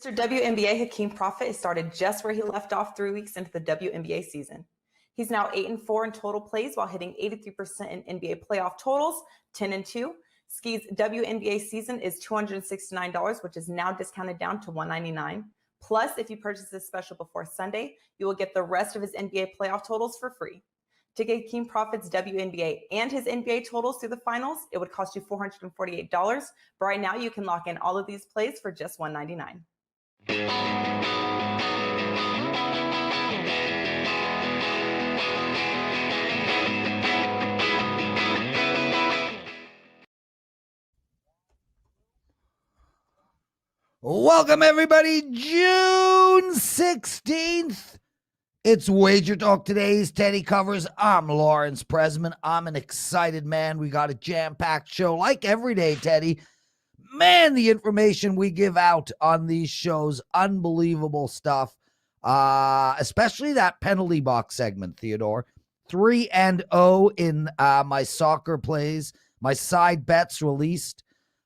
Mr. WNBA Hakeem Prophet has started just where he left off 3 weeks into the WNBA season. He's now 8-4 in total plays while hitting 83% in NBA playoff totals, 10-2. Ski's WNBA season is $269, which is now discounted down to $199. Plus, if you purchase this special before Sunday, you will get the rest of his NBA playoff totals for free. To get Hakeem Prophet's WNBA and his NBA totals through the finals, it would cost you $448. But right now, you can lock in all of these plays for just $199. Welcome, everybody. June 16th. It's WagerTalk Today's Teddy Covers. I'm Lawrence Presman. I'm an excited man. We got a jam-packed show like every day, Teddy. Man, the information we give out on these shows, unbelievable stuff. Especially that penalty box segment, Theodore. 3-0 in my soccer plays. My side bets released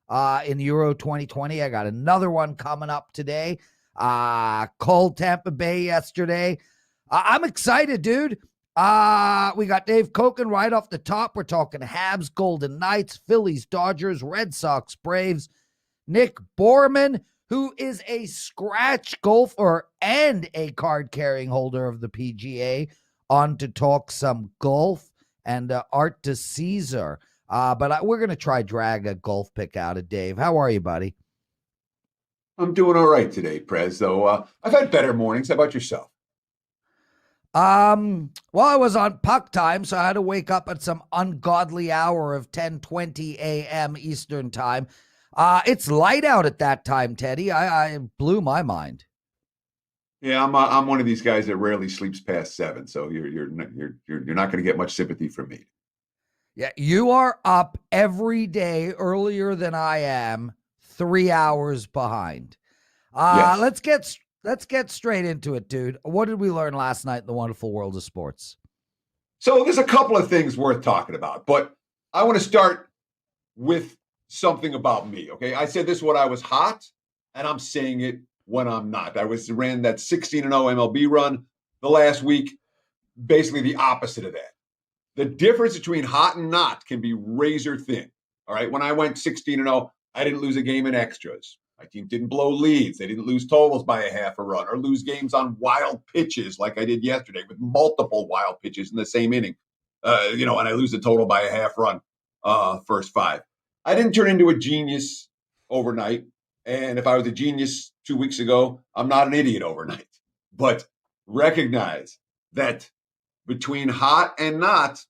in Euro 2020. I got another one coming up today. Called Tampa Bay yesterday. I'm excited, dude. We got Dave Cokin right off the top. We're talking Habs, Golden Knights, Phillies, Dodgers, Red Sox, Braves. Nick Borrman, who is a scratch golfer and a card-carrying holder of the PGA, on to talk some golf, and Arthur DiCesare. But we're going to try drag a golf pick out of Dave. How are you, buddy? I'm doing all right today, Prez, though. I've had better mornings. How about yourself? Well, I was on puck time, so I had to wake up at some ungodly hour of 10:20 a.m. Eastern time. It's light out at that time, Teddy. I blew my mind. Yeah, I'm one of these guys that rarely sleeps past 7, so you're not going to get much sympathy from me. Yeah, you are up every day earlier than I am, 3 hours behind. Yes. Let's get straight into it, dude. What did we learn last night in the wonderful world of sports? So there's a couple of things worth talking about, but I want to start with something about me, okay? I said this when I was hot, and I'm saying it when I'm not. I ran that 16-0 MLB run the last week, basically the opposite of that. The difference between hot and not can be razor thin, all right? When I went 16-0, I didn't lose a game in extras. My team didn't blow leads. They didn't lose totals by a half a run or lose games on wild pitches like I did yesterday with multiple wild pitches in the same inning, and I lose the total by a half run first 5. I didn't turn into a genius overnight. And if I was a genius 2 weeks ago, I'm not an idiot overnight. But recognize that between hot and not,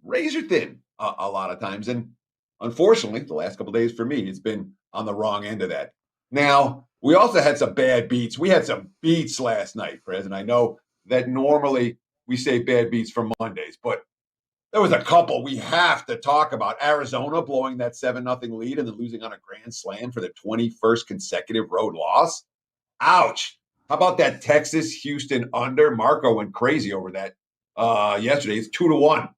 razor thin a lot of times. And unfortunately, the last couple of days for me, it's been on the wrong end of that. Now, we also had some bad beats. We had some beats last night, Prez, and I know that normally we say bad beats for Mondays, but there was a couple we have to talk about. Arizona blowing that 7-0 lead and then losing on a grand slam for the 21st consecutive road loss. Ouch. How about that Texas-Houston under? Marco went crazy over that yesterday. It's 2-1.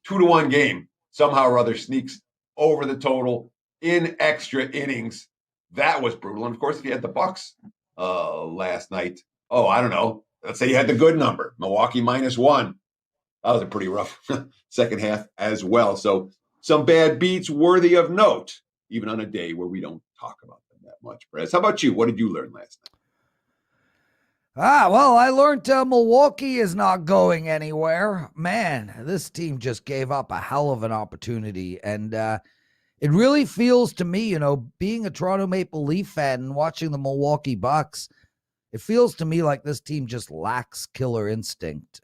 2-1 game. Somehow or other sneaks over the total in extra innings. That was brutal. And of course, if you had the Bucks last night, I don't know. Let's say you had the good number, Milwaukee -1. That was a pretty rough second half as well. So some bad beats worthy of note, even on a day where we don't talk about them that much. Prez, how about you? What did you learn last night? Well, I learned Milwaukee is not going anywhere. Man, this team just gave up a hell of an opportunity. And it really feels to me, being a Toronto Maple Leaf fan and watching the Milwaukee Bucks, it feels to me like this team just lacks killer instinct.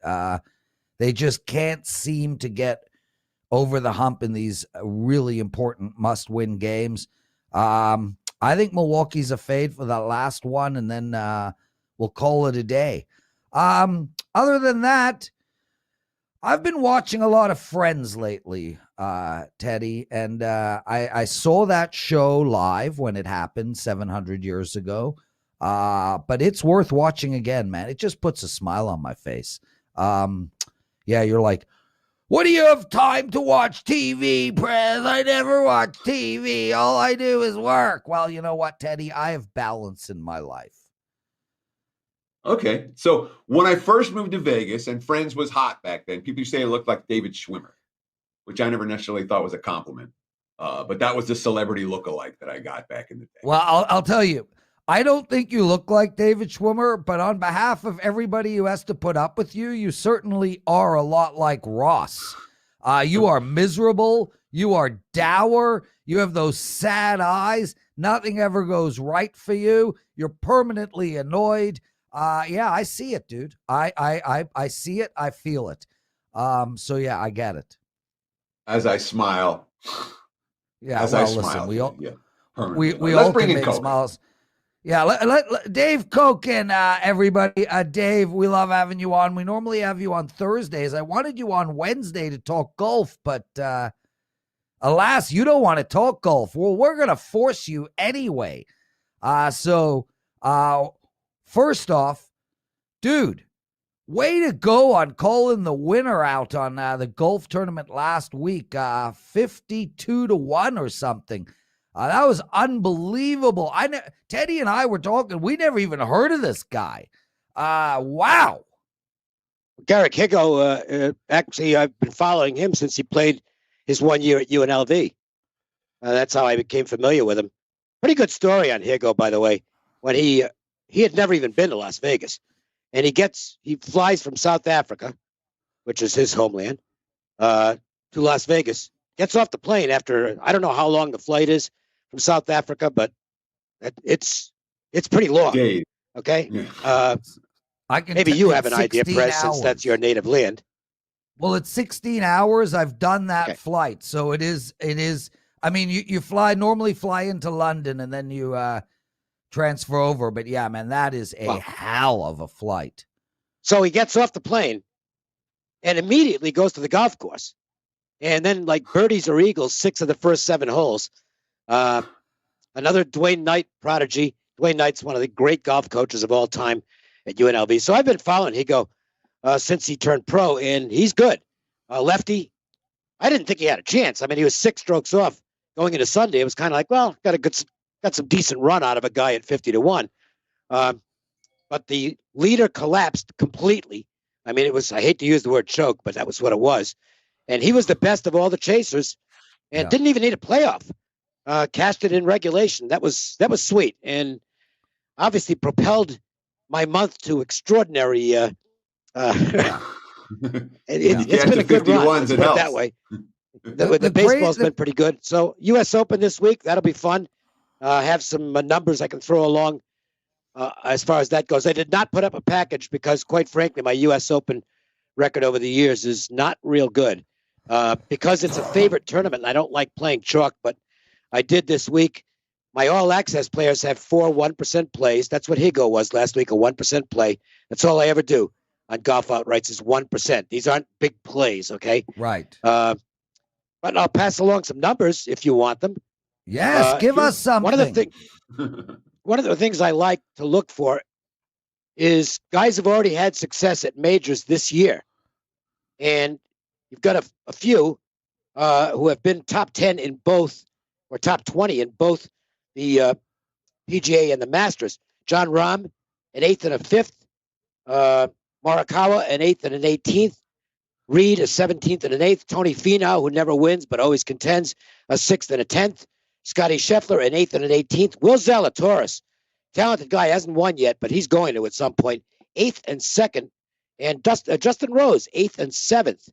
They just can't seem to get over the hump in these really important must-win games. I think Milwaukee's a fade for that last one, and then we'll call it a day. Other than that, I've been watching a lot of Friends lately, Teddy, and I saw that show live when it happened 700 years ago, but it's worth watching again, man. It just puts a smile on my face. Yeah, you're like, What do you have time to watch TV, Prez? I never watch TV. All I do is work. Well, you know what, Teddy? I have balance in my life. Okay. So when I first moved to Vegas, and Friends was hot back then, people used to say it looked like David Schwimmer, which I never necessarily thought was a compliment. But that was the celebrity lookalike that I got back in the day. Well, I'll tell you, I don't think you look like David Schwimmer, but on behalf of everybody who has to put up with you, you certainly are a lot like Ross. You are miserable. You are dour. You have those sad eyes. Nothing ever goes right for you. You're permanently annoyed. Yeah, I see it, dude. I see it. I feel it. So yeah, I get it. As I smile. Yeah. As well, I smile. listen, we Let's all bring can in make Cokin. smiles. Yeah, let Dave Cokin, everybody. Dave, we love having you on. We normally have you on Thursdays. I wanted you on Wednesday to talk golf, but alas, you don't want to talk golf. Well, we're going to force you anyway. So first off, dude, way to go on calling the winner out on the golf tournament last week, 52-1 or something. That was unbelievable. Teddy and I were talking. We never even heard of this guy. Wow. Garrick Higgo, actually, I've been following him since he played his 1 year at UNLV. That's how I became familiar with him. Pretty good story on Higgo, by the way. When he had never even been to Las Vegas, and he flies from South Africa, which is his homeland, to Las Vegas. Gets off the plane after, I don't know how long the flight is from South Africa, but it's pretty long. Dave. Okay. Yeah. Maybe you have an idea, Prez, since that's your native land. Well, it's 16 hours. I've done that flight. So it is. I mean, you normally fly into London and then you transfer over. But yeah, man, that is a hell of a flight. So he gets off the plane and immediately goes to the golf course. And then, like birdies or eagles, 6 of the first 7 holes. Another Dwayne Knight prodigy. Dwayne Knight's one of the great golf coaches of all time at UNLV. So I've been following Higgo since he turned pro, and he's good. Lefty, I didn't think he had a chance. I mean, he was 6 strokes off going into Sunday. It was kind of like, well, got some decent run out of a guy at 50-1. But the leader collapsed completely. I mean, I hate to use the word choke, but that was what it was. And he was the best of all the chasers and didn't even need a playoff. Cashed it in regulation. That was sweet. And obviously propelled my month to extraordinary. It's been a good run. Let's put it that way. The baseball's been pretty good. So U.S. Open this week. That'll be fun. Have some numbers I can throw along as far as that goes. I did not put up a package because, quite frankly, my U.S. Open record over the years is not real good. Because it's a favorite tournament and I don't like playing chalk, but I did this week. My all access players have 4 1% plays. That's what Higgo was last week, a 1% play. That's all I ever do on golf outrights is 1%. These aren't big plays, okay? Right. But I'll pass along some numbers if you want them. Yes, give us something. One of the things I like to look for is guys have already had success at majors this year. And you've got a few who have been top 10 in both, or top 20 in both the PGA and the Masters. John Rahm, an 8th and a 5th. Morikawa, an 8th and an 18th. Reed, a 17th and an 8th. Tony Finau, who never wins but always contends, a 6th and a 10th. Scotty Scheffler, an 8th and an 18th. Will Zalatoris, talented guy, hasn't won yet, but he's going to at some point. 8th and 2nd. And Justin Rose, 8th and 7th.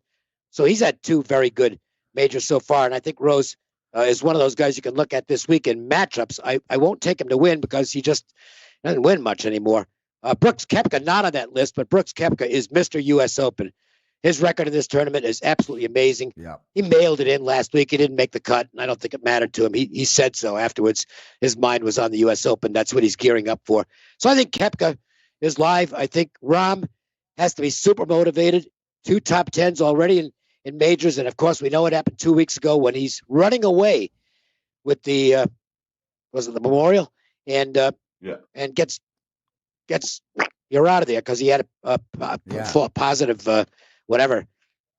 So he's had 2 very good majors so far, and I think Rose is one of those guys you can look at this week in matchups. I won't take him to win because he just doesn't win much anymore. Brooks Koepka, not on that list, but Brooks Koepka is Mr. U.S. Open. His record in this tournament is absolutely amazing. Yeah. He mailed it in last week. He didn't make the cut, and I don't think it mattered to him. He said so afterwards. His mind was on the U.S. Open. That's what he's gearing up for. So I think Koepka is live. I think Rahm has to be super motivated. 2 top 10s already in majors. And, of course, we know what happened 2 weeks ago when he's running away with the was it the Memorial? And and gets you're out of there because he had a positive whatever.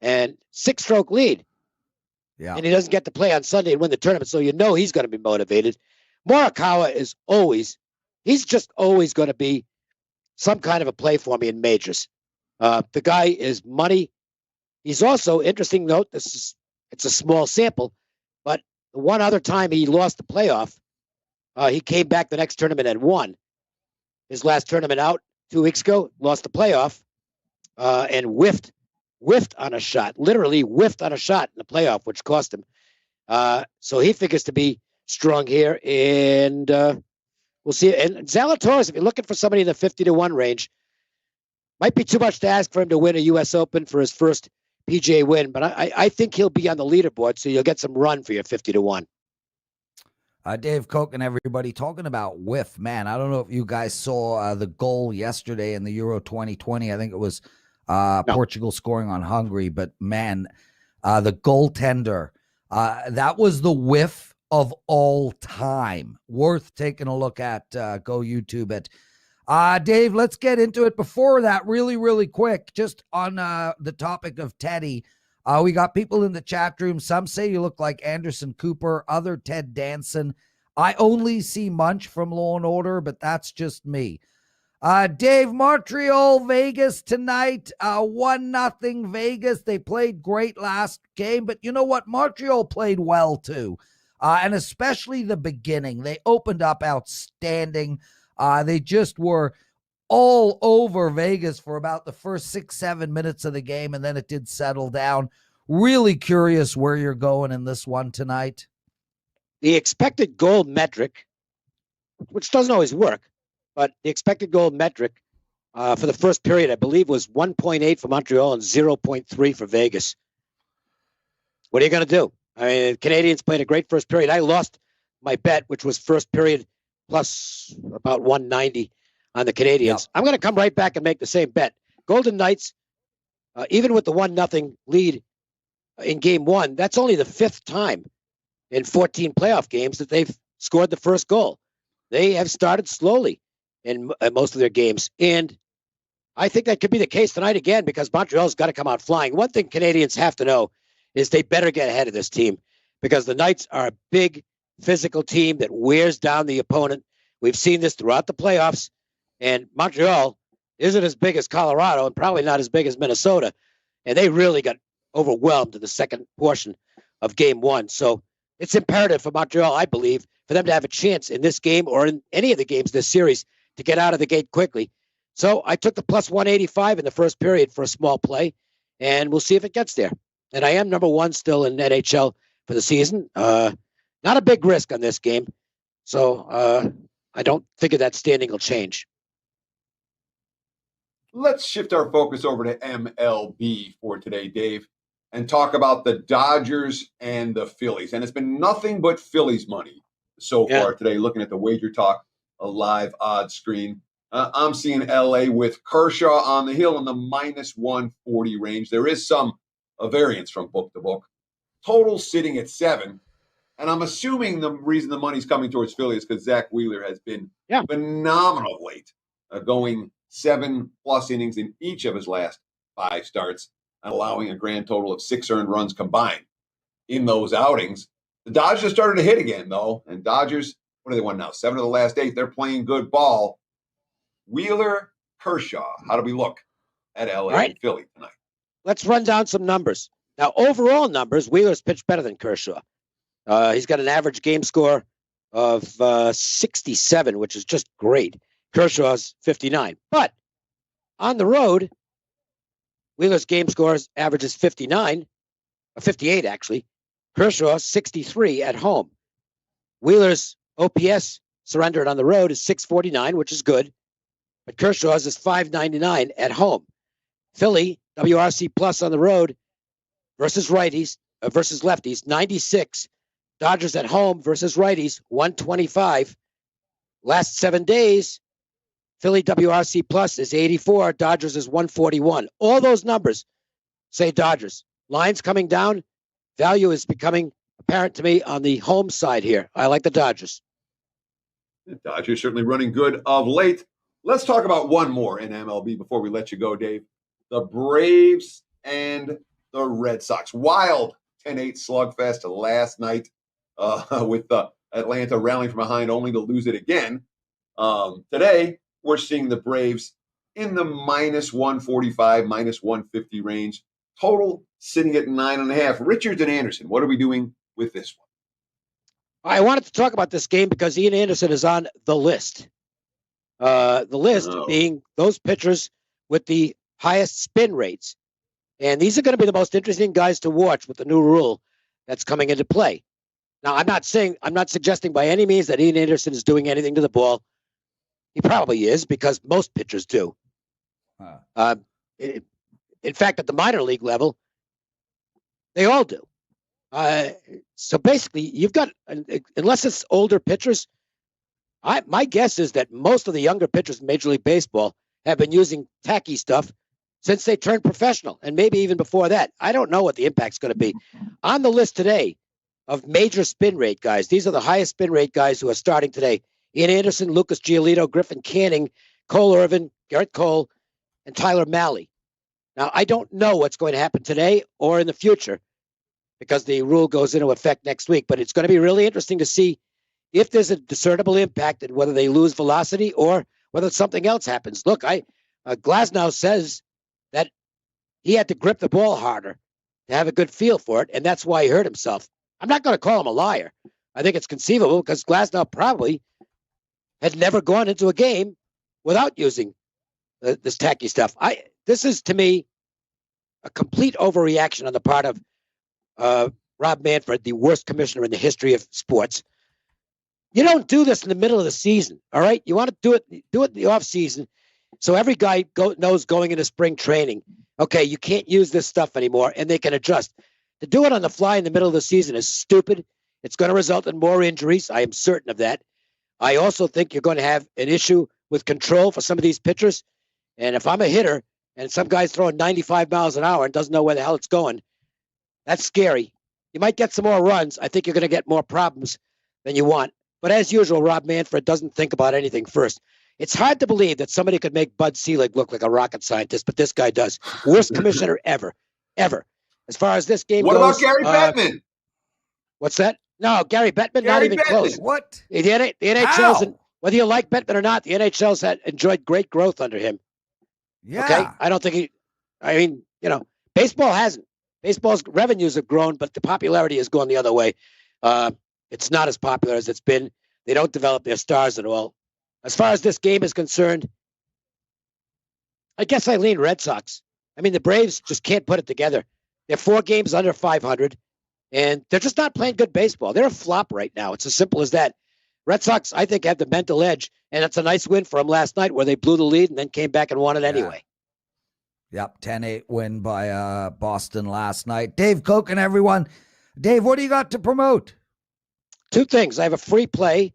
and 6-stroke lead. Yeah. And he doesn't get to play on Sunday and win the tournament, so you know he's going to be motivated. Morikawa he's just always going to be some kind of a play for me in majors. The guy is money. He's also, interesting note, it's a small sample, but the one other time he lost the playoff, he came back the next tournament and won. His last tournament out 2 weeks ago, lost the playoff, and whiffed on a shot, literally whiffed on a shot in the playoff, which cost him. So he figures to be strong here, and we'll see. And Zalatoris, if you're looking for somebody in the 50-1 range, might be too much to ask for him to win a U.S. Open for his first PGA win, but I think he'll be on the leaderboard, so you'll get some run for your 50-1. Dave, Cokin, everybody, talking about whiff, man. I don't know if you guys saw the goal yesterday in the Euro 2020. I think it was Portugal scoring on Hungary, but man, the goaltender, that was the whiff of all time. Worth taking a look at. Go YouTube it. Dave, let's get into it. Before that, really, really quick, just on the topic of Teddy, we got people in the chat room. Some say you look like Anderson Cooper, other Ted Danson. I only see Munch from Law and Order, but that's just me. Dave, Montreal, Vegas tonight, 1-0 Vegas. They played great last game, but you know what? Montreal played well too, and especially the beginning. They opened up outstanding. They just were all over Vegas for about the first 6-7 minutes of the game, and then it did settle down. Really curious where you're going in this one tonight. The expected goal metric, which doesn't always work, but the expected goal metric for the first period, I believe, was 1.8 for Montreal and 0.3 for Vegas. What are you going to do? I mean, the Canadians played a great first period. I lost my bet, which was first period plus about 190 on the Canadians. Yep. I'm going to come right back and make the same bet. Golden Knights, even with the 1-0 lead in game one, that's only the fifth time in 14 playoff games that they've scored the first goal. They have started slowly in most of their games. And I think that could be the case tonight again, because Montreal's got to come out flying. One thing Canadians have to know is they better get ahead of this team, because the Knights are a big physical team that wears down the opponent. We've seen this throughout the playoffs, and Montreal isn't as big as Colorado and probably not as big as Minnesota. And they really got overwhelmed in the second portion of game one. So it's imperative for Montreal, I believe, for them to have a chance in this game or in any of the games this series to get out of the gate quickly. So I took the plus 185 in the first period for a small play, and we'll see if it gets there. And I am number one still in NHL for the season. Not a big risk on this game. So I don't figure that standing will change. Let's shift our focus over to MLB for today, Dave, and talk about the Dodgers and the Phillies. And it's been nothing but Phillies money so far today, looking at the WagerTalk live odds screen. I'm seeing LA with Kershaw on the hill in the minus 140 range. There is some variance from book to book. Total sitting at 7. And I'm assuming the reason the money's coming towards Philly is because Zach Wheeler has been phenomenal of late, going 7+ innings in each of his last 5 starts, and allowing a grand total of 6 earned runs combined in those outings. The Dodgers started to hit again, though. And Dodgers, what do they won now? 7 of the last 8. They're playing good ball. Wheeler, Kershaw, how do we look at LA and Philly tonight? Let's run down some numbers. Now, overall numbers, Wheeler's pitched better than Kershaw. He's got an average game score of 67, which is just great. Kershaw's 59. But on the road, Wheeler's game score averages 59, 58 actually. Kershaw 63 at home. Wheeler's OPS surrendered on the road is 649, which is good. But Kershaw's is 599 at home. Philly, WRC plus on the road versus righties, versus lefties, 96. Dodgers at home versus righties, 125. Last 7 days, Philly WRC plus is 84. Dodgers is 141. All those numbers say Dodgers. Lines coming down. Value is becoming apparent to me on the home side here. I like the Dodgers. The Dodgers certainly running good of late. Let's talk about one more in MLB before we let you go, Dave. The Braves and the Red Sox. Wild 10-8 slugfest last night with Atlanta rallying from behind only to lose it again. Today, we're seeing the Braves in the minus 145, minus 150 range. Total sitting at 9.5. Richards and Anderson, what are we doing with this one? I wanted to talk about this game because Ian Anderson is on the list. The list being those pitchers with the highest spin rates. And these are going to be the most interesting guys to watch with the new rule that's coming into play. Now, I'm not suggesting by any means that Ian Anderson is doing anything to the ball. He probably is, because most pitchers do. In fact, at the minor league level, they all do. So basically, you've got, unless it's older pitchers, my guess is that most of the younger pitchers in Major League Baseball have been using tacky stuff since they turned professional, and maybe even before that. I don't know what the impact's going to be. On the list today of major spin rate guys, these are the highest spin rate guys who are starting today. Ian Anderson, Lucas Giolito, Griffin Canning, Cole Irvin, Garrett Cole, and Tyler Mahle. Now, I don't know what's going to happen today or in the future because the rule goes into effect next week, but it's going to be really interesting to see if there's a discernible impact and whether they lose velocity or whether something else happens. Look, Glasnow says that he had to grip the ball harder to have a good feel for it, and that's why he hurt himself. I'm not going to call him a liar. I think it's conceivable because Glasnow probably had never gone into a game without using this tacky stuff. This is, to me, a complete overreaction on the part of Rob Manfred, the worst commissioner in the history of sports. You don't do this in the middle of the season, all right? You want to do it in the off season, so every guy knows going into spring training, okay, you can't use this stuff anymore, and they can adjust. To do it on the fly in the middle of the season is stupid. It's going to result in more injuries. I am certain of that. I also think you're going to have an issue with control for some of these pitchers. And if I'm a hitter and some guy's throwing 95 miles an hour and doesn't know where the hell it's going, that's scary. You might get some more runs. I think you're going to get more problems than you want. But as usual, Rob Manfred doesn't think about anything first. It's hard to believe that somebody could make Bud Selig look like a rocket scientist, but this guy does. Worst commissioner ever. As far as this game goes. What about Gary Bettman? What's that? No, Gary Bettman, not even close. What? The NHL's, whether you like Bettman or not, the NHL's enjoyed great growth under him. Yeah. Okay? I don't think baseball hasn't. Baseball's revenues have grown, but the popularity has gone the other way. It's not as popular as it's been. They don't develop their stars at all. As far as this game is concerned, I guess I lean Red Sox. I mean, the Braves just can't put it together. They're 4 games under 500, and they're just not playing good baseball. They're a flop right now. It's as simple as that. Red Sox, I think, have the mental edge, and it's a nice win for them last night where they blew the lead and then came back and won it anyway. Yep, 10-8 win by Boston last night. Dave Cokin, everyone. Dave, what do you got to promote? 2 things. I have a free play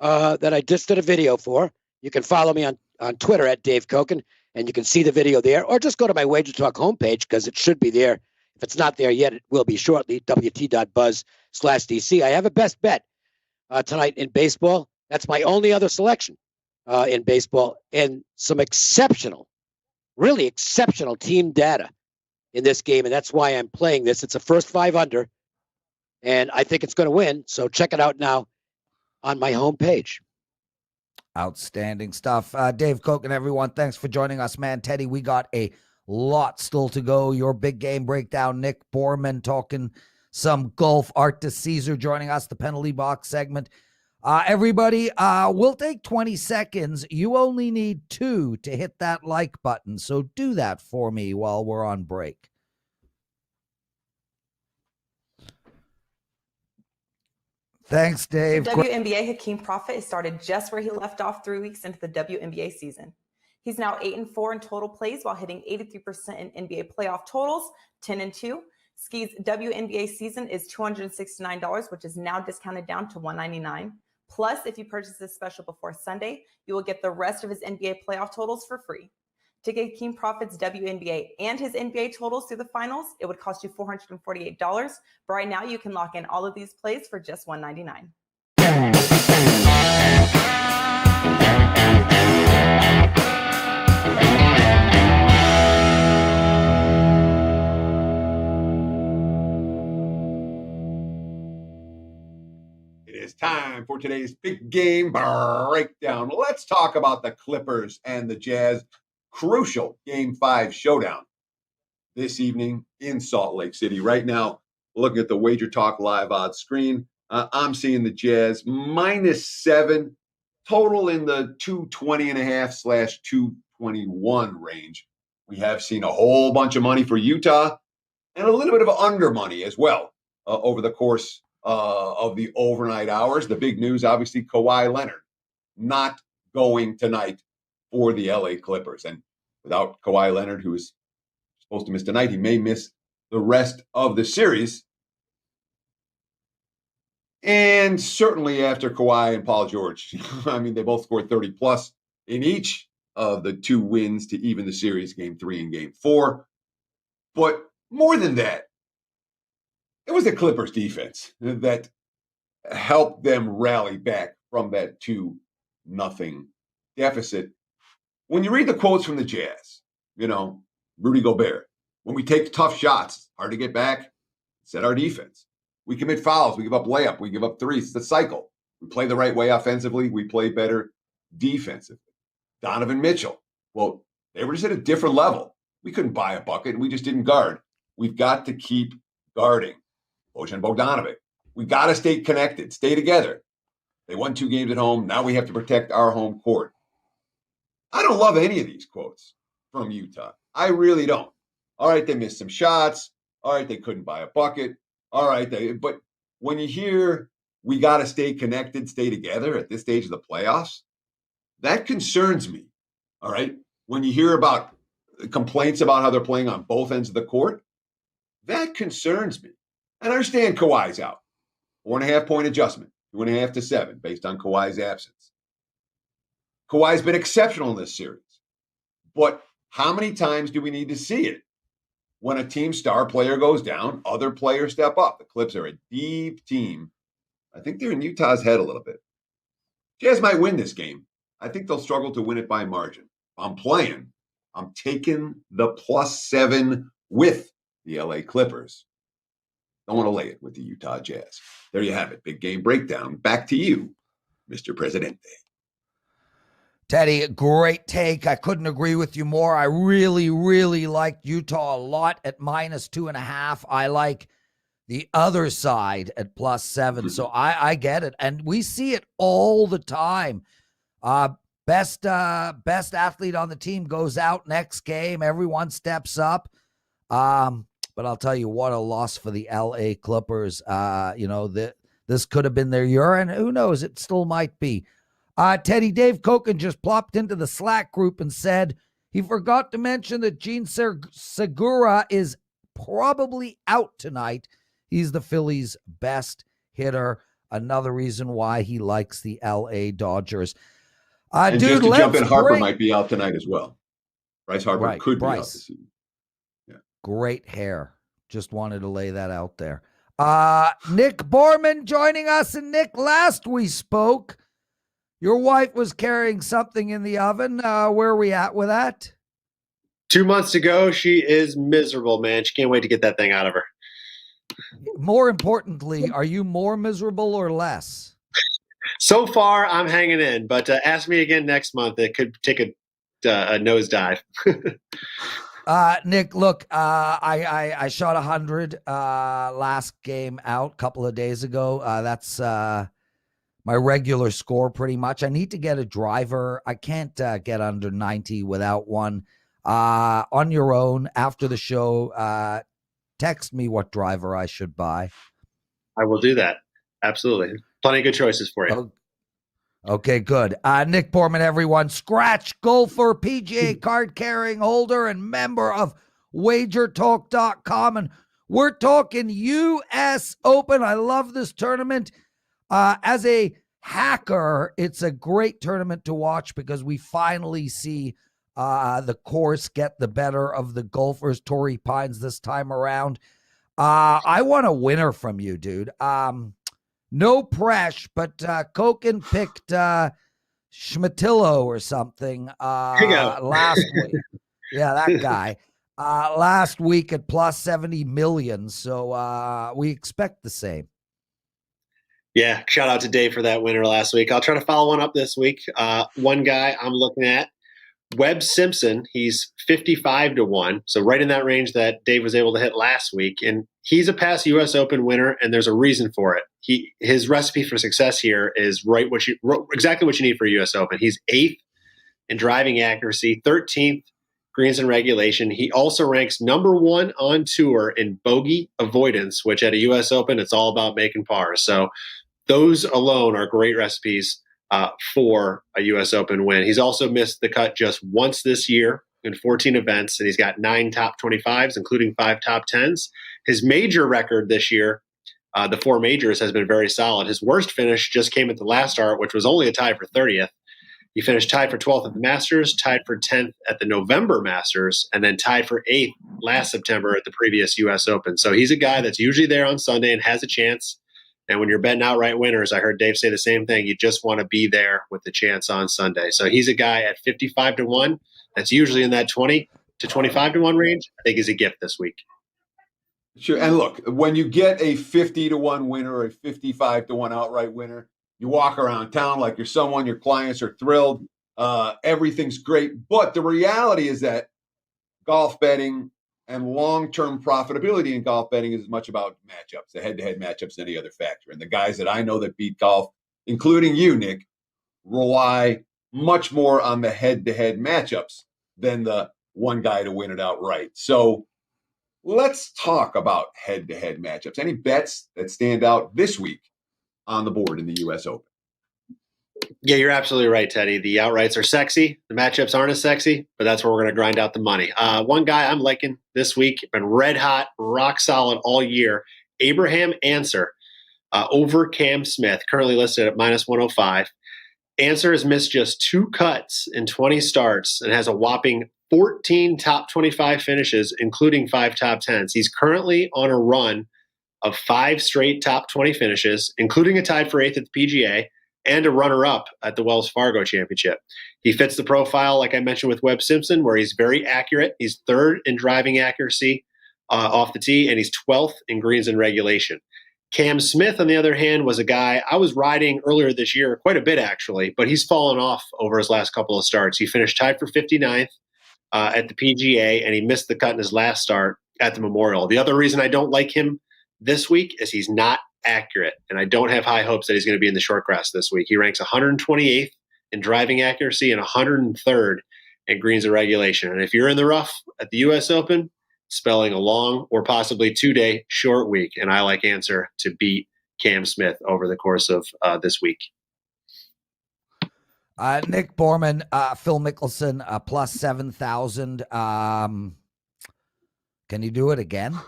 that I just did a video for. You can follow me on Twitter at Dave Cokin, and you can see the video there, or just go to my WagerTalk homepage because it should be there. If it's not there yet, it will be shortly, wt.buzz/DC. I have a best bet tonight in baseball. That's my only other selection in baseball, and some really exceptional team data in this game, and that's why I'm playing this. It's a first 5 under, and I think it's going to win, so check it out now on my homepage. Outstanding stuff. Dave Cokin, everyone, thanks for joining us, man. Teddy, we got a lot still to go. Your big game breakdown, Nick Borrman talking some golf. Arthur DiCesare joining us, the penalty box segment. Everybody, we'll take 20 seconds. You only need 2 to hit that like button, so do that for me while we're on break. Thanks, Dave. The WNBA Hakeem Prophet has started just where he left off 3 weeks into the WNBA season. He's now 8-4 in total plays while hitting 83% in NBA playoff totals, 10-2. Ski's WNBA season is $269, which is now discounted down to $199. Plus, if you purchase this special before Sunday, you will get the rest of his NBA playoff totals for free. To get Hakeem Prophet's WNBA and his NBA totals through the finals, it would cost you $448. But right now, you can lock in all of these plays for just $199. today's big game breakdown. Let's talk about the Clippers and the Jazz. Crucial Game 5 showdown this evening in Salt Lake City. Right now, looking at the WagerTalk live odds screen, I'm seeing the Jazz -7, total in the 220.5/221 range. We have seen a whole bunch of money for Utah and a little bit of under money as well over the course of the overnight hours. The big news, obviously, Kawhi Leonard not going tonight for the LA Clippers. And without Kawhi Leonard, who is supposed to miss tonight, he may miss the rest of the series. And certainly after Kawhi and Paul George, I mean, they both scored 30 plus in each of the 2 wins to even the series, Game 3 and Game 4. But more than that, it was the Clippers defense that helped them rally back from that 2-0 deficit. When you read the quotes from the Jazz, Rudy Gobert, when we take tough shots, hard to get back, set our defense. We commit fouls, we give up layup, we give up threes. It's the cycle. We play the right way offensively, we play better defensively. Donovan Mitchell, well, they were just at a different level. We couldn't buy a bucket, and we just didn't guard. We've got to keep guarding. Bojan Bogdanovic, we got to stay connected, stay together. They won 2 games at home. Now we have to protect our home court. I don't love any of these quotes from Utah. I really don't. All right, they missed some shots. All right, they couldn't buy a bucket. All right, but when you hear we got to stay connected, stay together at this stage of the playoffs, that concerns me. All right, when you hear about complaints about how they're playing on both ends of the court, that concerns me. And I understand Kawhi's out. 4.5-point adjustment, 2.5 to 7, based on Kawhi's absence. Kawhi's been exceptional in this series. But how many times do we need to see it? When a team star player goes down, other players step up. The Clips are a deep team. I think they're in Utah's head a little bit. Jazz might win this game. I think they'll struggle to win it by margin. I'm playing. I'm taking the +7 with the LA Clippers. Don't want to lay it with the Utah Jazz. There you have it. Big game breakdown. Back to you, Mr. Presidente. Teddy, great take. I couldn't agree with you more. I really, really liked Utah a lot at -2.5. I like the other side at +7. So I get it. And we see it all the time. Best athlete on the team goes out next game. Everyone steps up. But I'll tell you what, a loss for the LA Clippers. This could have been their year, and who knows, it still might be. Teddy, Dave Cokin just plopped into the Slack group and said he forgot to mention that Gene Segura is probably out tonight. He's the Phillies' best hitter. Another reason why he likes the LA Dodgers. And dude, just to jump in, Harper might be out tonight as well. Bryce Harper could be out this season. Yeah. Great hair. Just wanted to lay that out there. Nick Borrman joining us. And Nick, last we spoke, your wife was carrying something in the oven. Where are we at with that? 2 months ago, she is miserable, man. She can't wait to get that thing out of her. More importantly, are you more miserable or less? So far, I'm hanging in, but ask me again next month. It could take a nosedive. Nick, look, I shot 100 last game out a couple of days ago. That's my regular score pretty much. I need to get a driver. I can't get under 90 without one. On your own, after the show, text me what driver I should buy. I will do that. Absolutely. Plenty of good choices for you. Okay, good. Nick Borrman, everyone. Scratch golfer, PGA card carrying holder, and member of WagerTalk.com. And we're talking U.S. Open. I love this tournament. As a hacker, it's a great tournament to watch because we finally see the course get the better of the golfers. Torrey Pines this time around. I want a winner from you, dude. No press, but Cokin picked Schmitillo or something last week. Yeah, that guy. Last week at +70 million. So we expect the same. Yeah, shout out to Dave for that winner last week. I'll try to follow one up this week. One guy I'm looking at, Webb Simpson. He's 55-1, so right in that range that Dave was able to hit last week. And he's a past U.S. Open winner, and there's a reason for it. His recipe for success here is exactly what you need for a U.S. Open. He's 8th in driving accuracy, 13th greens and regulation. He also ranks number 1 on tour in bogey avoidance, which at a U.S. Open, it's all about making pars. So those alone are great recipes for a U.S. Open win. He's also missed the cut just once this year in 14 events, and he's got 9 top 25s, including 5 top 10s. His major record this year, the 4 majors, has been very solid. His worst finish just came at the last start, which was only a tie for 30th. He finished tied for 12th at the Masters, tied for 10th at the November Masters, and then tied for 8th last September at the previous U.S. Open. So he's a guy that's usually there on Sunday and has a chance. And when you're betting outright winners, I heard Dave say the same thing. You just want to be there with the chance on Sunday. So he's a guy at 55-1. That's usually in that 20 to 25-1 range. I think is a gift this week. Sure. And look, when you get a 50-1 winner or a 55-1 outright winner, you walk around town like you're someone, your clients are thrilled. Everything's great. But the reality is that golf betting and long-term profitability in golf betting is as much about matchups, the head-to-head matchups, than any other factor. And the guys that I know that beat golf, including you, Nick, rely much more on the head-to-head matchups than the one guy to win it outright. So let's talk about head-to-head matchups. Any bets that stand out this week on the board in the U.S. Open? Yeah, you're absolutely right, Teddy. The outrights are sexy. The matchups aren't as sexy, but that's where we're going to grind out the money. One guy I'm liking this week, been red hot, rock solid all year, Abraham Answer over Cam Smith, currently listed at -105. Answer has missed just 2 cuts in 20 starts and has a whopping 14 top 25 finishes, including 5 top 10s. He's currently on a run of 5 straight top 20 finishes, including a tied for 8th at the PGA and a runner-up at the Wells Fargo Championship. He fits the profile, like I mentioned, with Webb Simpson, where he's very accurate. He's 3rd in driving accuracy off the tee, and he's 12th in greens and regulation. Cam Smith, on the other hand, was a guy I was riding earlier this year, quite a bit actually, but he's fallen off over his last couple of starts. He finished tied for 59th at the PGA, and he missed the cut in his last start at the Memorial. The other reason I don't like him this week is he's not accurate, and I don't have high hopes that he's going to be in the short grass this week. He ranks 128th in driving accuracy and 103rd in greens and regulation. And if you're in the rough at the U.S. Open, spelling a long or possibly 2-day short week, and I like Answer to beat Cam Smith over the course of this week. Nick Borrman, Phil Mickelson, plus 7,000. Can you do it again?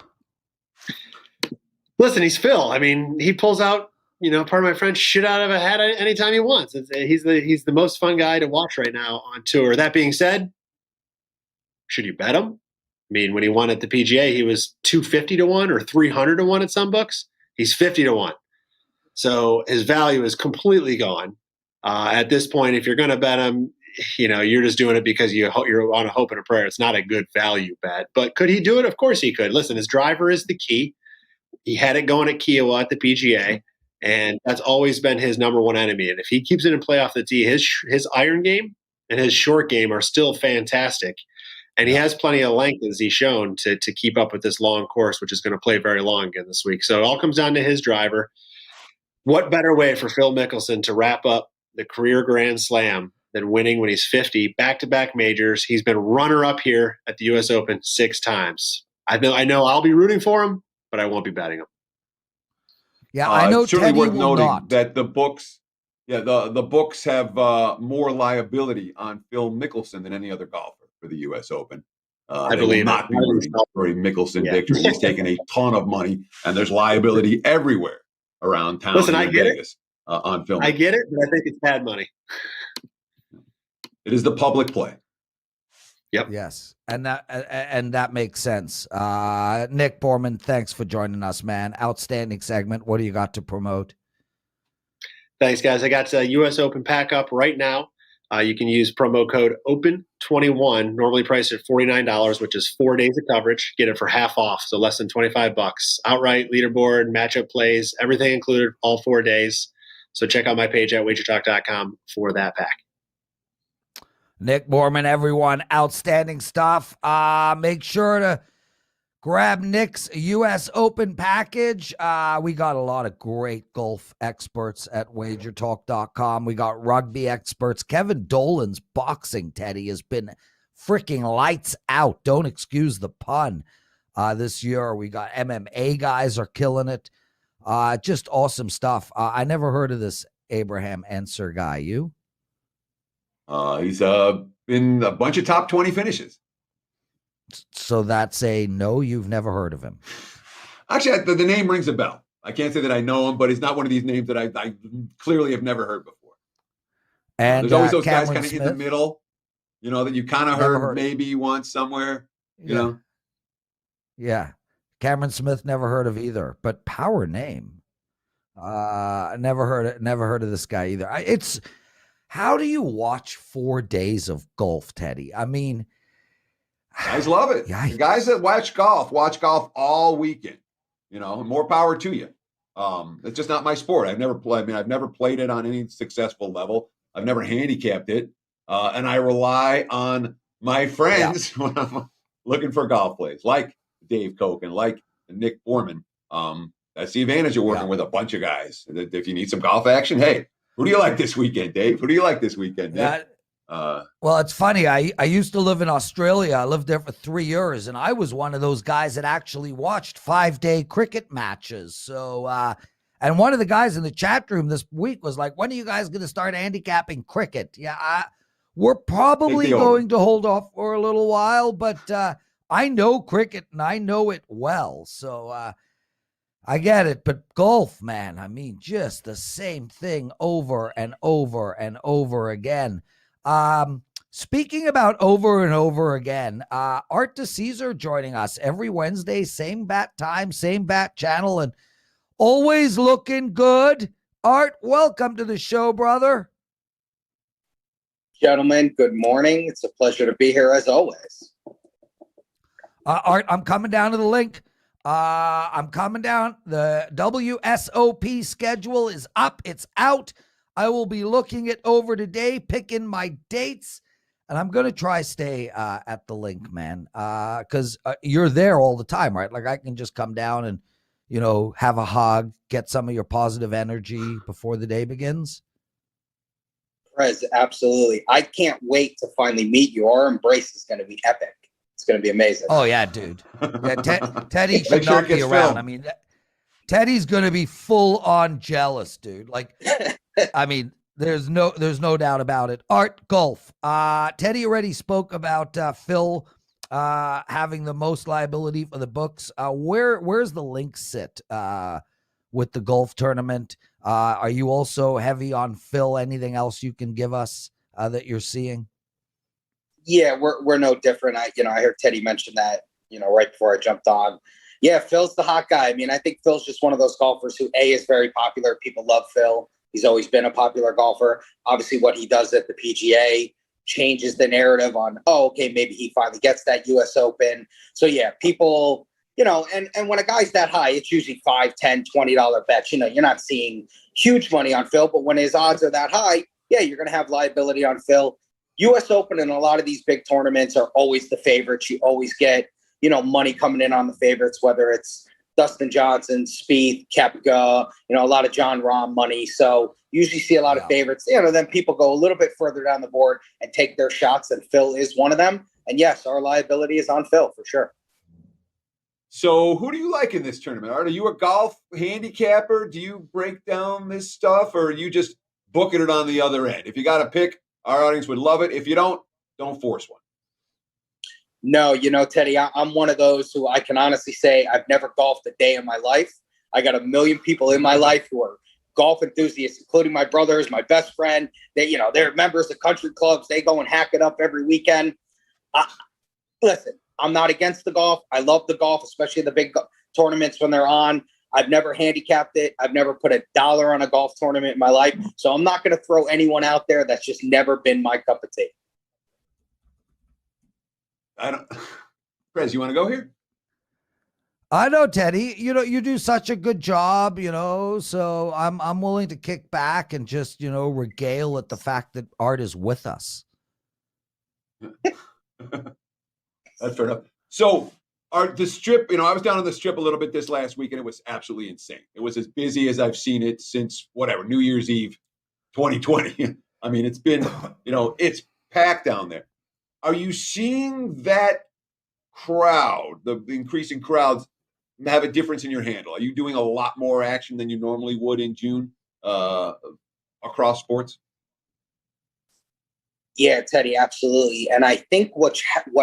Listen, he's Phil. I mean, he pulls out, pardon my French, shit out of a hat anytime he wants. He's the most fun guy to watch right now on tour. That being said, should you bet him? I mean, when he won at the PGA, he was 250-1 or 300-1 at some books. He's 50-1. So his value is completely gone. At this point, if you're going to bet him, you're just doing it because you're on a hope and a prayer. It's not a good value bet. But could he do it? Of course he could. Listen, his driver is the key. He had it going at Kiowa at the PGA, and that's always been his number one enemy. And if he keeps it in play off the tee, his iron game and his short game are still fantastic. And he has plenty of length, as he's shown, to keep up with this long course, which is going to play very long again this week. So it all comes down to his driver. What better way for Phil Mickelson to wrap up the career Grand Slam than winning when he's 50, back-to-back majors? He's been runner-up here at the U.S. Open 6 times. I know I'll be rooting for him, but I won't be betting him. Yeah, I know certainly Teddy worth will noting not. that the books, the books have more liability on Phil Mickelson than any other golfer for the U.S. Open. I they believe will not be rooting for a Mickelson victory. He's taken a ton of money, and there's liability everywhere around town. Listen, I get Vegas, on Phil. I get it, but I think it's bad money. It is the public play. Yep. Yes, and that makes sense. Nick Borrman, thanks for joining us, man. Outstanding segment. What do you got to promote? Thanks, guys. I got a U.S. Open pack up right now. You can use promo code OPEN21, normally priced at $49, which is 4 days of coverage. Get it for half off, so less than $25. Outright, leaderboard, matchup plays, everything included, all 4 days. So check out my page at WagerTalk.com for that pack. Nick Borrman, everyone, outstanding stuff. Make sure to grab Nick's U.S. Open package. We got a lot of great golf experts at WagerTalk.com. We got rugby experts. Kevin Dolan's boxing, Teddy, has been freaking lights out. Don't excuse the pun. This year, we got MMA guys are killing it. Just awesome stuff. I never heard of this Abraham Enser guy. You? He's in a bunch of top 20 finishes. So that's a no, you've never heard of him. Actually, the name rings a bell. I can't say that I know him, but he's not one of these names that I clearly have never heard before. And there's always those Cameron guys kind of Smith, in the middle, that you kind of heard maybe once somewhere, you know? Yeah. Cameron Smith, never heard of either, but power name. Never heard of this guy either. How do you watch 4 days of golf, Teddy? I mean, guys love it. Yeah, the guys that watch golf all weekend. More power to you. It's just not my sport. I've never played it on any successful level. I've never handicapped it. And I rely on my friends when I'm looking for golf plays, like Dave Cokin, like Nick Borrman. That's the advantage of working with a bunch of guys. If you need some golf action, hey, who do you like this weekend, Dave? Who do you like this weekend, Nick? Well, it's funny. I used to live in Australia. I lived there for 3 years, and I was one of those guys that actually watched 5-day cricket matches. So, and one of the guys in the chat room this week was like, when are you guys going to start handicapping cricket? Yeah, we're probably going to hold off for a little while, but I know cricket, and I know it well. So, I get it, but golf, man, I mean, just the same thing over and over and over again. Speaking about over and over again, Art DiCesare joining us every Wednesday, same bat time, same bat channel, and always looking good. Art, welcome to the show, brother. Gentlemen, good morning. It's a pleasure to be here as always. Art, I'm coming down to the LINQ. I'm coming down. The WSOP schedule is up. It's out. I will be looking it over today, picking my dates, and I'm going to try stay at the LINQ, man, because you're there all the time, right? Like I can just come down and, have a hug, get some of your positive energy before the day begins. Prez, absolutely. I can't wait to finally meet you. Our embrace is going to be epic. It's going to be amazing. Oh, yeah, dude. Yeah, Teddy should not be around. Filmed. I mean, Teddy's going to be full on jealous, dude. Like, I mean, there's no doubt about it. Art, golf. Teddy already spoke about Phil having the most liability for the books. Where's the LINQ sit with the golf tournament? Are you also heavy on Phil? Anything else you can give us that you're seeing? Yeah, we're no different. I heard Teddy mention that, right before I jumped on. Yeah, Phil's the hot guy. I mean, I think Phil's just one of those golfers who is very popular. People love Phil. He's always been a popular golfer. Obviously, what he does at the PGA changes the narrative on, maybe he finally gets that U.S. Open. So yeah, people, and when a guy's that high, it's usually $5, $10, $20 bets. You're not seeing huge money on Phil, but when his odds are that high, yeah, you're going to have liability on Phil. U.S. Open and a lot of these big tournaments are always the favorites. You always get, money coming in on the favorites, whether it's Dustin Johnson, Spieth, Koepka, a lot of John Rahm money. So you usually see a lot of favorites. Then people go a little bit further down the board and take their shots, and Phil is one of them. And yes, our liability is on Phil for sure. So who do you like in this tournament? Are you a golf handicapper? Do you break down this stuff, or are you just booking it on the other end? If you got to pick, our audience would love it. If you don't force one. No, Teddy, I'm one of those who I can honestly say I've never golfed a day in my life. I got a million people in my life who are golf enthusiasts, including my brothers, my best friend. They're members of country clubs. They go and hack it up every weekend. Listen, I'm not against the golf. I love the golf, especially the big tournaments when they're on. I've never handicapped it. I've never put $1 on a golf tournament in my life. So I'm not going to throw anyone out there. That's just never been my cup of tea. Prez, you want to go here? I know, Teddy. You do such a good job, so I'm willing to kick back and just, regale at the fact that Art is with us. That's fair enough. So the Strip, I was down on the Strip a little bit this last week, and it was absolutely insane. It was as busy as I've seen it since New Year's Eve 2020. I mean, it's been, it's packed down there. Are you seeing that crowd, the increasing crowds, have a difference in your handle? Are you doing a lot more action than you normally would in June across sports? Yeah, Teddy, absolutely. And I think what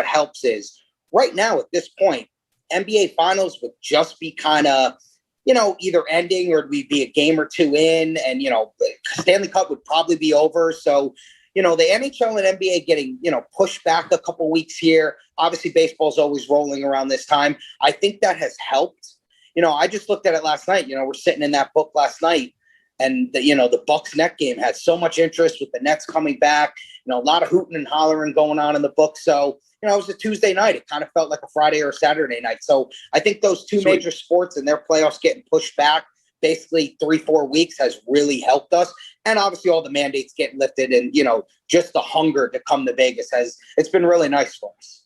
helps is right now at this point, NBA Finals would just be kind of, either ending or we'd be a game or two in, and Stanley Cup would probably be over. So, the NHL and NBA getting, pushed back a couple weeks here. Obviously, baseball's always rolling around this time. I think that has helped. I just looked at it last night. We're sitting in that book last night, and the Bucks Net game had so much interest with the Nets coming back. A lot of hooting and hollering going on in the book. So, it was a Tuesday night. It kind of felt like a Friday or a Saturday night. So I think those two major sports and their playoffs getting pushed back basically 3-4 weeks has really helped us. And obviously all the mandates getting lifted and, just the hunger to come to Vegas it's been really nice for us.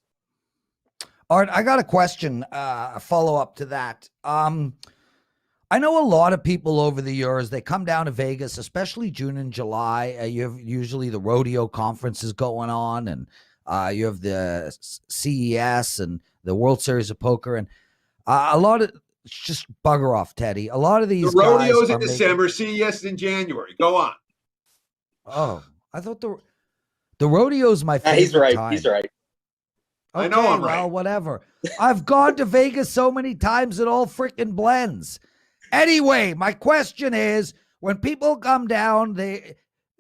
Art, I got a question, a follow-up to that. I know a lot of people over the years, they come down to Vegas, especially June and July. You have usually the rodeo conferences going on, and you have the CES and the World Series of Poker, and a lot of just bugger off, Teddy. A lot of these the rodeos guys in December, CES in January. Go on. Oh, I thought the rodeo's my favorite. He's right. time. He's right. Okay, I know I'm right. Well, whatever. I've gone to Vegas so many times it all freaking blends. Anyway, my question is, when people come down,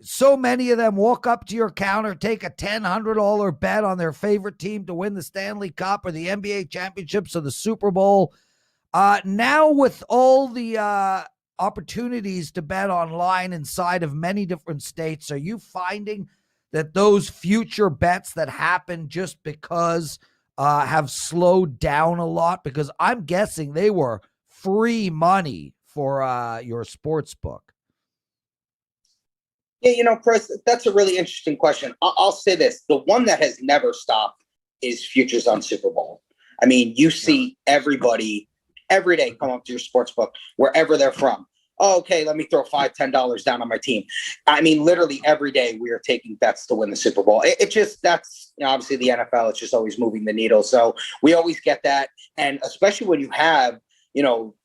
so many of them walk up to your counter, take a $100 bet on their favorite team to win the Stanley Cup or the NBA championships or the Super Bowl. Now with all the opportunities to bet online inside of many different states, are you finding that those future bets that happen just because have slowed down a lot? Because I'm guessing they were free money for your sports book. Yeah, Prez, that's a really interesting question. I'll say this. The one that has never stopped is futures on Super Bowl. I mean, you see everybody every day come up to your sports book, wherever they're from. Oh, okay, let me throw $5, $10 down on my team. I mean, literally every day we are taking bets to win the Super Bowl. That's obviously the NFL. It's just always moving the needle. So we always get that. And especially when you have,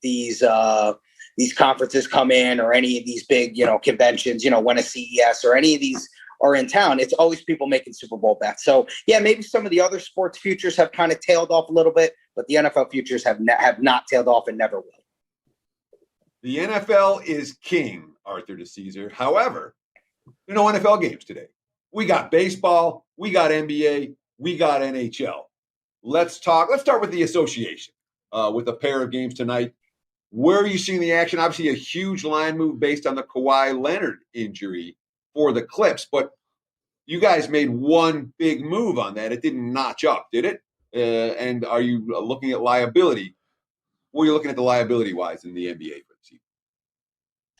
these conferences come in, or any of these big, conventions, when a CES or any of these are in town, it's always people making Super Bowl bets. So yeah, maybe some of the other sports futures have kind of tailed off a little bit, but the NFL futures have not tailed off and never will. The NFL is king, Arthur DiCesare. However, no NFL games today. We got baseball, we got NBA, we got NHL. Let's start with the association with a pair of games tonight. Where are you seeing the action? Obviously, a huge line move based on the Kawhi Leonard injury for the Clips, but you guys made one big move on that. It didn't notch up, did it? And are you looking at liability? What are you looking at the liability-wise in the NBA for the season?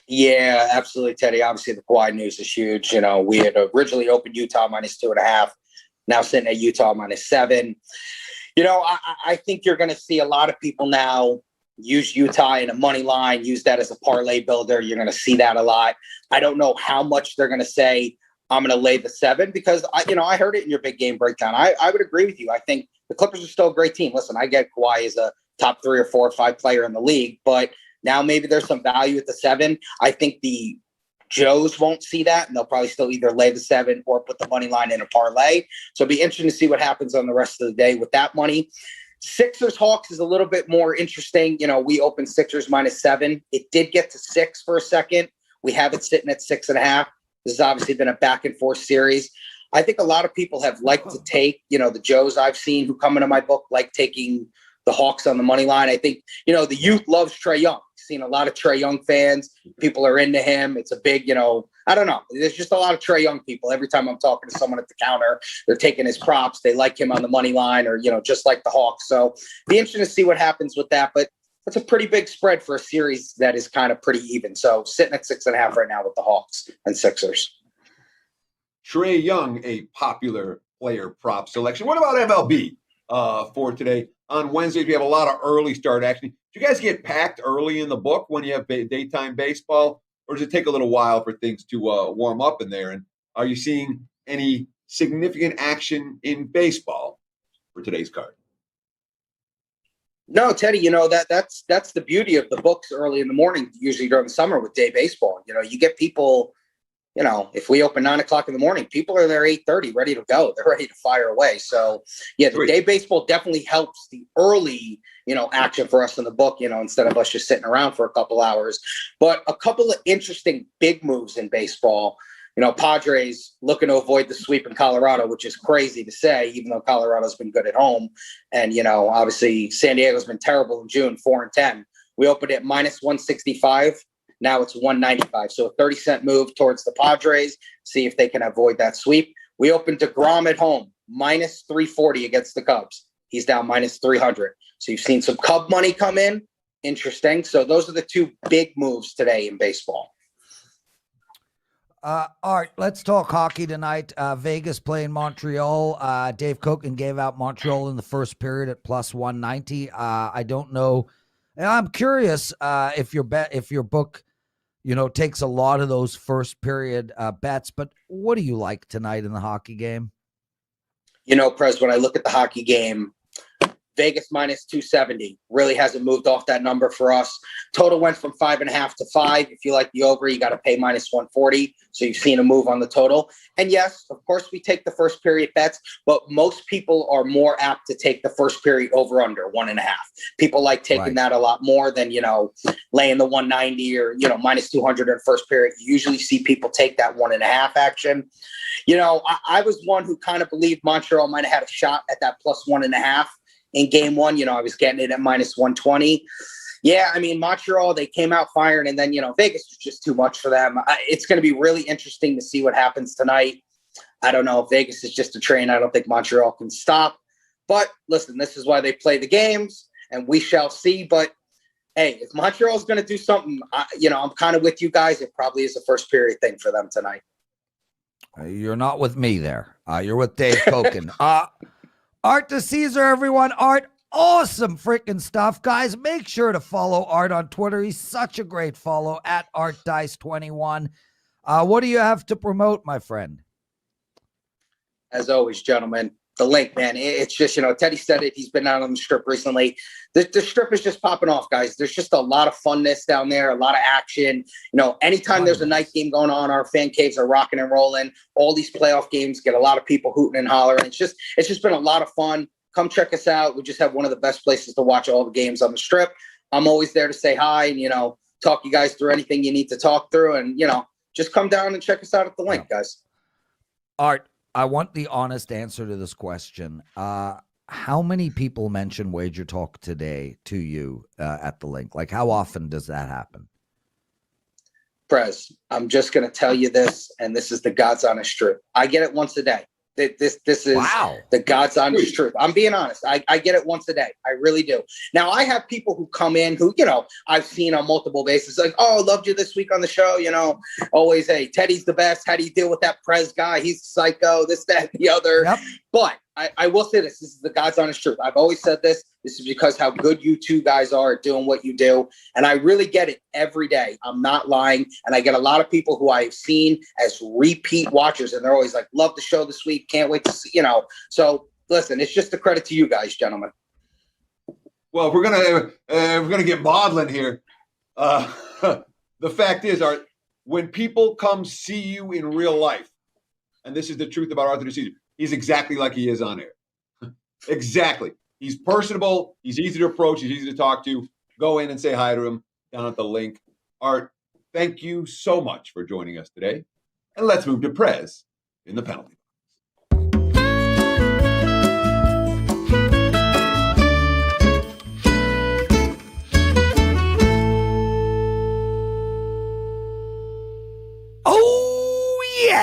Yeah, absolutely, Teddy. Obviously, the Kawhi news is huge. We had originally opened Utah -2.5, now sitting at Utah -7. I think you're going to see a lot of people now use Utah in a money line, use that as a parlay builder. You're going to see that a lot. I don't know how much they're going to say, I'm going to lay the 7, because I heard it in your big game breakdown. I would agree with you. I think the Clippers are still a great team. Listen, I get Kawhi is a top 3 or 4 or 5 player in the league, but now maybe there's some value at the 7. I think the Joes won't see that, and they'll probably still either lay the 7 or put the money line in a parlay. So it'll be interesting to see what happens on the rest of the day with that money. Sixers Hawks is a little bit more interesting. We opened Sixers -7. It did get to 6 for a second. We have it sitting at 6.5. This has obviously been a back and forth series. I think a lot of people have liked to take, the Joes I've seen who come into my book like taking the Hawks on the money line. I think, the youth loves Trae Young. Seen a lot of Trae Young fans. People are into him. It's a big, I don't know. There's just a lot of Trae Young people. Every time I'm talking to someone at the counter, they're taking his props. They like him on the money line or, just like the Hawks. So be interesting to see what happens with that. But that's a pretty big spread for a series that is kind of pretty even. So sitting at 6.5 right now with the Hawks and Sixers. Trae Young, a popular player prop selection. What about MLB for today? On Wednesdays, we have a lot of early start action. Do you guys get packed early in the book when you have daytime baseball, or does it take a little while for things to warm up in there? And are you seeing any significant action in baseball for today's card? No, Teddy, that's the beauty of the books early in the morning, usually during the summer with day baseball. You get people, if we open 9:00 in the morning, people are there 8:30, ready to go. They're ready to fire away. So yeah, the day baseball definitely helps the early, action for us in the book, instead of us just sitting around for a couple hours. But a couple of interesting big moves in baseball. Padres looking to avoid the sweep in Colorado, which is crazy to say, even though Colorado's been good at home. And, obviously San Diego's been terrible in June, 4-10. We opened at -165. Now it's 195. So a 30-cent move towards the Padres. See if they can avoid that sweep. We opened DeGrom at home, -340 against the Cubs. He's down -300. So you've seen some Cub money come in. Interesting. So those are the two big moves today in baseball. Art, let's talk hockey tonight. Vegas playing Montreal. Dave Cokin gave out Montreal in the first period at +190. I don't know. And I'm curious if your book, takes a lot of those first period bets. But what do you like tonight in the hockey game? Prez, when I look at the hockey game, Vegas -270 really hasn't moved off that number for us. Total went from 5.5 to 5. If you like the over, you got to pay -140. So you've seen a move on the total. And yes, of course, we take the first period bets, but most people are more apt to take the first period over under 1.5. People like taking that a lot more than, laying the 190 or, -200 in first period. You usually see people take that 1.5 action. I was one who kind of believed Montreal might have had a shot at that +1.5. In game one, I was getting it at -120. Yeah, Montreal, they came out firing, and then, Vegas was just too much for them. It's going to be really interesting to see what happens tonight. I don't know if Vegas is just a train. I don't think Montreal can stop. But listen, this is why they play the games, and we shall see. But, hey, if Montreal's going to do something, I'm kind of with you guys. It probably is a first period thing for them tonight. You're not with me there. You're with Dave Cokin. Art DiCesare, everyone. Art, awesome freaking stuff. Guys, make sure to follow Art on Twitter. He's such a great follow, at ArtDice21. What do you have to promote, my friend? As always, gentlemen, the LINQ, man. It's just, Teddy said it. He's been out on the strip recently. The strip is just popping off, guys. There's just a lot of funness down there, a lot of action. Anytime there's a night game going on, our fan caves are rocking and rolling. All these playoff games get a lot of people hooting and hollering. It's just been a lot of fun. Come check us out. We just have one of the best places to watch all the games on the strip. I'm always there to say hi and, talk you guys through anything you need to talk through. And, just come down and check us out at the LINQ, guys. Art, I want the honest answer to this question. How many people mention WagerTalk Today to you at the LINQ? Like, how often does that happen? Prez, I'm just going to tell you this, and this is the God's honest truth. I get it once a day. This is the God's honest truth. I'm being honest. I get it once a day. I really do. Now, I have people who come in who, I've seen on multiple bases, like, oh, loved you this week on the show. Always, hey, Teddy's the best. How do you deal with that Prez guy? He's psycho, this, that, the other. Yep. But I will say this. This is the God's honest truth. I've always said this. This is because how good you two guys are at doing what you do. And I really get it every day. I'm not lying. And I get a lot of people who I've seen as repeat watchers. And they're always like, love the show this week. Can't wait to see, So listen, it's just a credit to you guys, gentlemen. Well, if we're gonna get maudlin here, the fact is, Art, when people come see you in real life, and this is the truth about Arthur DiCesare, he's exactly like he is on air. Exactly. He's personable. He's easy to approach. He's easy to talk to. Go in and say hi to him down at the LINQ. Art, thank you so much for joining us today. And let's move to Prez in the penalty.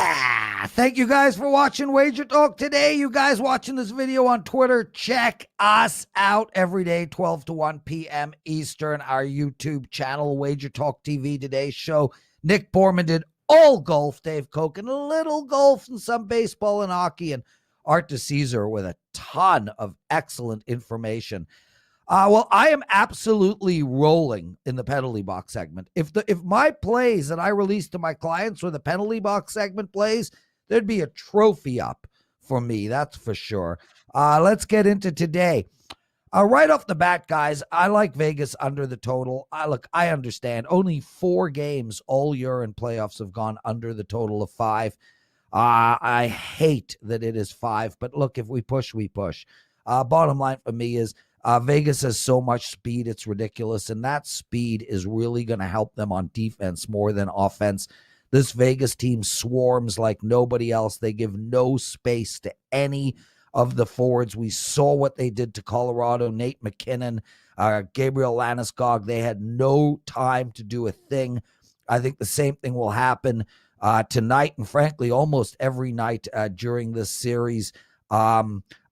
Yeah. Thank you guys for watching Wager Talk today. You guys watching this video on Twitter, check us out every day, 12 to 1 p.m. Eastern, our YouTube channel, Wager Talk TV. Today's show, Nick Borrman did all golf, Dave Cokin, a little golf and some baseball and hockey, and Arthur DiCesare with a ton of excellent information. Well, I am absolutely rolling in the penalty box segment. If my plays that I release to my clients were the penalty box segment plays, there'd be a trophy up for me, that's for sure. Let's get into today. Right off the bat, guys, I like Vegas under the total. I understand. Only 4 games all year in playoffs have gone under the total of 5. I hate that it is 5, but look, if we push, we push. Bottom line for me is Vegas has so much speed, it's ridiculous, and that speed is really going to help them on defense more than offense. This Vegas team swarms like nobody else. They give no space to any of the forwards. We saw what they did to Colorado, Nate McKinnon, Gabriel Landeskog. They had no time to do a thing. I think the same thing will happen tonight, and frankly, almost every night during this series.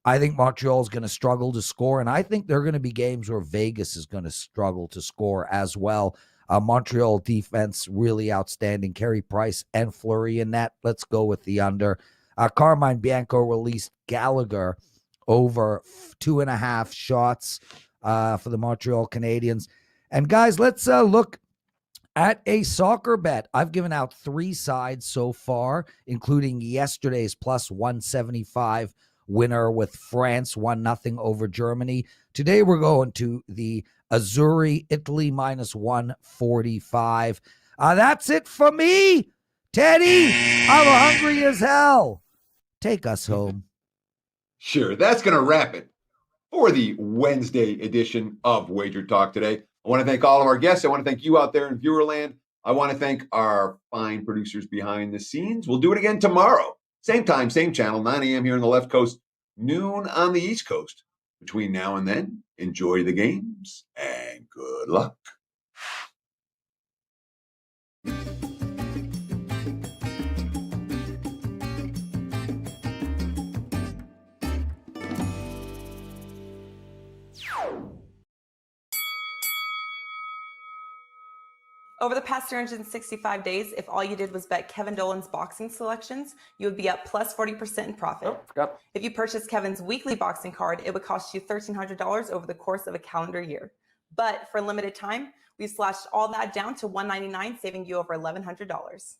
I think Montreal is going to struggle to score, and I think there are going to be games where Vegas is going to struggle to score as well. Montreal defense, really outstanding. Carey Price and Fleury in that. Let's go with the under. Carmine Bianco released Gallagher over 2.5 shots for the Montreal Canadiens. And guys, let's look at a soccer bet. I've given out 3 sides so far, including yesterday's plus 175 winner with France 1-0 over Germany. Today we're going to the Azzurri, Italy minus 145. That's it for me. Teddy, I'm hungry as hell. Take us home. Sure, that's going to wrap it for the Wednesday edition of Wager Talk today. I want to thank all of our guests. I want to thank you out there in viewerland. I want to thank our fine producers behind the scenes. We'll do it again tomorrow. Same time, same channel, 9 a.m. here on the left coast, noon on the East Coast. Between now and then, enjoy the games and good luck. Over the past 365 days, if all you did was bet Kevin Dolan's boxing selections, you would be up plus 40% in profit. If you purchased Kevin's weekly boxing card, it would cost you $1,300 over the course of a calendar year. But for a limited time, we've slashed all that down to $199, saving you over $1,100.